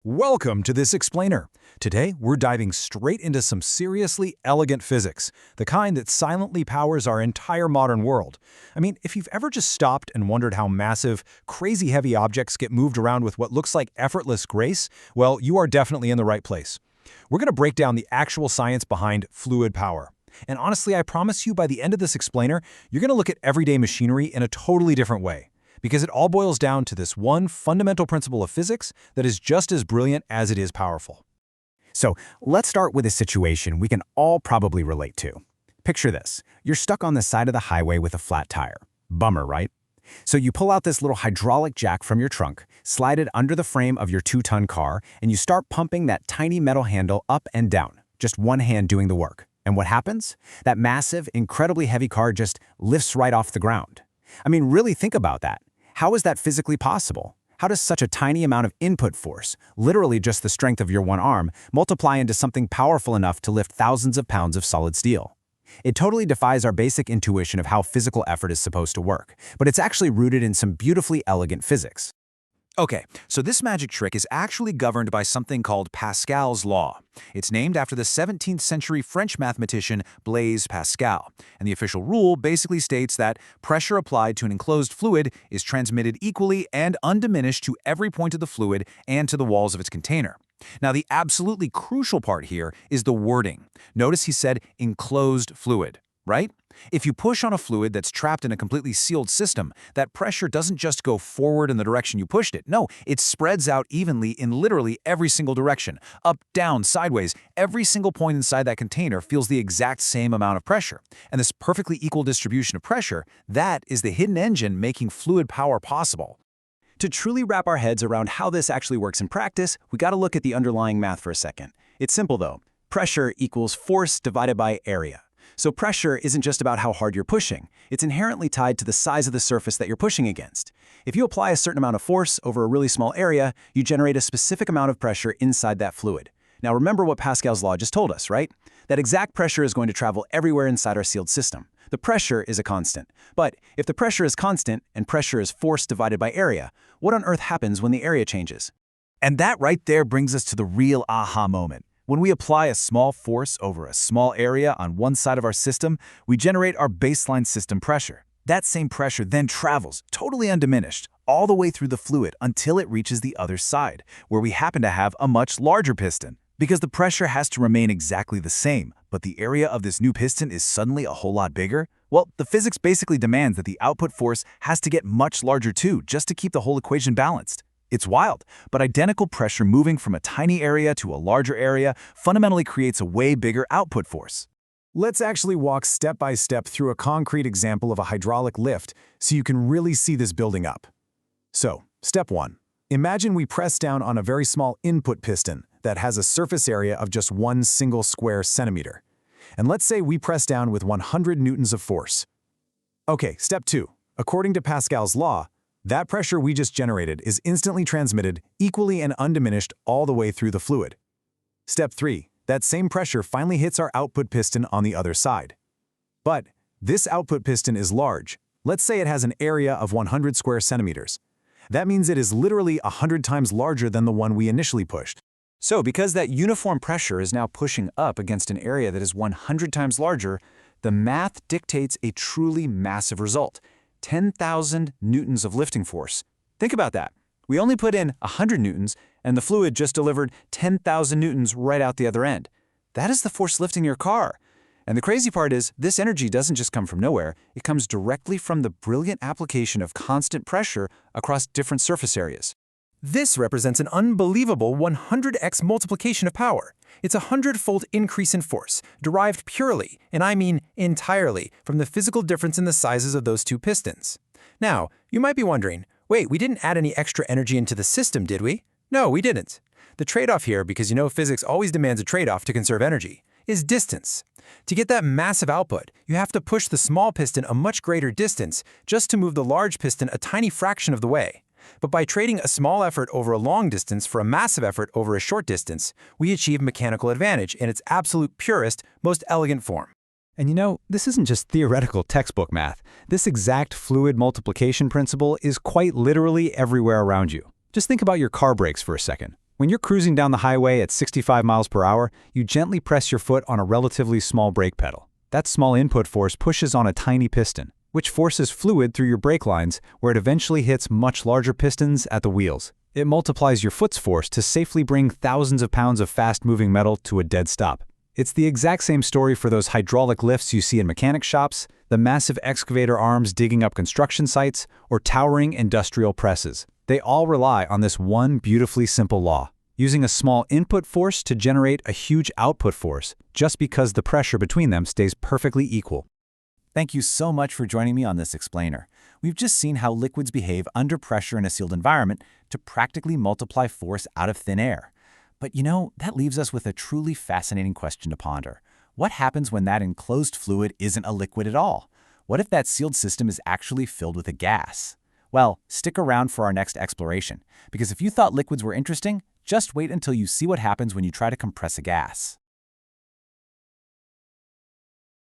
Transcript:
Welcome to this explainer. Today, we're diving straight into some seriously elegant physics, the kind that silently powers our entire modern world. I mean, if you've ever just stopped and wondered how massive, crazy heavy objects get moved around with what looks like effortless grace, well, you are definitely in the right place. We're going to break down the actual science behind fluid power. And honestly, I promise you by the end of this explainer, you're going to look at everyday machinery in a totally different way. Because it all boils down to this one fundamental principle of physics that is just as brilliant as it is powerful. So let's start with a situation we can all probably relate to. Picture this. You're stuck on the side of the highway with a flat tire. Bummer, right? So you pull out this little hydraulic jack from your trunk, slide it under the frame of your 2-ton car, and you start pumping that tiny metal handle up and down, just one hand doing the work. And what happens? That massive, incredibly heavy car just lifts right off the ground. I mean, really think about that. How is that physically possible? How does such a tiny amount of input force, literally just the strength of your one arm, multiply into something powerful enough to lift thousands of pounds of solid steel? It totally defies our basic intuition of how physical effort is supposed to work, but it's actually rooted in some beautifully elegant physics. Okay, so this magic trick is actually governed by something called Pascal's law. It's named after the 17th century French mathematician Blaise Pascal, and the official rule basically states that pressure applied to an enclosed fluid is transmitted equally and undiminished to every point of the fluid and to the walls of its container. Now, the absolutely crucial part here is the wording. Notice he said enclosed fluid, right? If you push on a fluid that's trapped in a completely sealed system, that pressure doesn't just go forward in the direction you pushed it. No, it spreads out evenly in literally every single direction. Up, down, sideways, every single point inside that container feels the exact same amount of pressure. And this perfectly equal distribution of pressure, that is the hidden engine making fluid power possible. To truly wrap our heads around how this actually works in practice, we got to look at the underlying math for a second. It's simple though. Pressure equals force divided by area. So pressure isn't just about how hard you're pushing. It's inherently tied to the size of the surface that you're pushing against. If you apply a certain amount of force over a really small area, you generate a specific amount of pressure inside that fluid. Now remember what Pascal's law just told us, right? That exact pressure is going to travel everywhere inside our sealed system. The pressure is a constant. But if the pressure is constant and pressure is force divided by area, what on earth happens when the area changes? And that right there brings us to the real aha moment. When we apply a small force over a small area on one side of our system, we generate our baseline system pressure. That same pressure then travels, totally undiminished, all the way through the fluid until it reaches the other side, where we happen to have a much larger piston. Because the pressure has to remain exactly the same, but the area of this new piston is suddenly a whole lot bigger, well, the physics basically demands that the output force has to get much larger too, just to keep the whole equation balanced. It's wild, but identical pressure moving from a tiny area to a larger area fundamentally creates a way bigger output force. Let's actually walk step by step through a concrete example of a hydraulic lift so you can really see this building up. So, step 1. Imagine we press down on a very small input piston that has a surface area of just 1 single square centimeter. And let's say we press down with 100 newtons of force. Okay, step 2. According to Pascal's law, that pressure we just generated is instantly transmitted equally and undiminished all the way through the fluid. Step 3. That same pressure finally hits our output piston on the other side. But this output piston is large. Let's say it has an area of 100 square centimeters. That means it is literally 100 times larger than the one we initially pushed. So because that uniform pressure is now pushing up against an area that is 100 times larger, the math dictates a truly massive result. 10,000 newtons of lifting force. Think about that. We only put in 100 newtons, and the fluid just delivered 10,000 newtons right out the other end. That is the force lifting your car. And the crazy part is, this energy doesn't just come from nowhere. It comes directly from the brilliant application of constant pressure across different surface areas. This represents an unbelievable 100x multiplication of power. It's a 100-fold increase in force, derived purely, and I mean entirely, from the physical difference in the sizes of those two pistons. Now, you might be wondering, wait, we didn't add any extra energy into the system, did we? No, we didn't. The trade-off here, because you know physics always demands a trade-off to conserve energy, is distance. To get that massive output, you have to push the small piston a much greater distance just to move the large piston a tiny fraction of the way. But by trading a small effort over a long distance for a massive effort over a short distance, we achieve mechanical advantage in its absolute purest, most elegant form. And you know, this isn't just theoretical textbook math. This exact fluid multiplication principle is quite literally everywhere around you. Just think about your car brakes for a second. When you're cruising down the highway at 65 miles per hour, you gently press your foot on a relatively small brake pedal. That small input force pushes on a tiny piston, which forces fluid through your brake lines where it eventually hits much larger pistons at the wheels. It multiplies your foot's force to safely bring thousands of pounds of fast-moving metal to a dead stop. It's the exact same story for those hydraulic lifts you see in mechanic shops, the massive excavator arms digging up construction sites, or towering industrial presses. They all rely on this one beautifully simple law, using a small input force to generate a huge output force, just because the pressure between them stays perfectly equal. Thank you so much for joining me on this explainer. We've just seen how liquids behave under pressure in a sealed environment to practically multiply force out of thin air. But that leaves us with a truly fascinating question to ponder. What happens when that enclosed fluid isn't a liquid at all? What if that sealed system is actually filled with a gas? Well, stick around for our next exploration, because if you thought liquids were interesting, just wait until you see what happens when you try to compress a gas.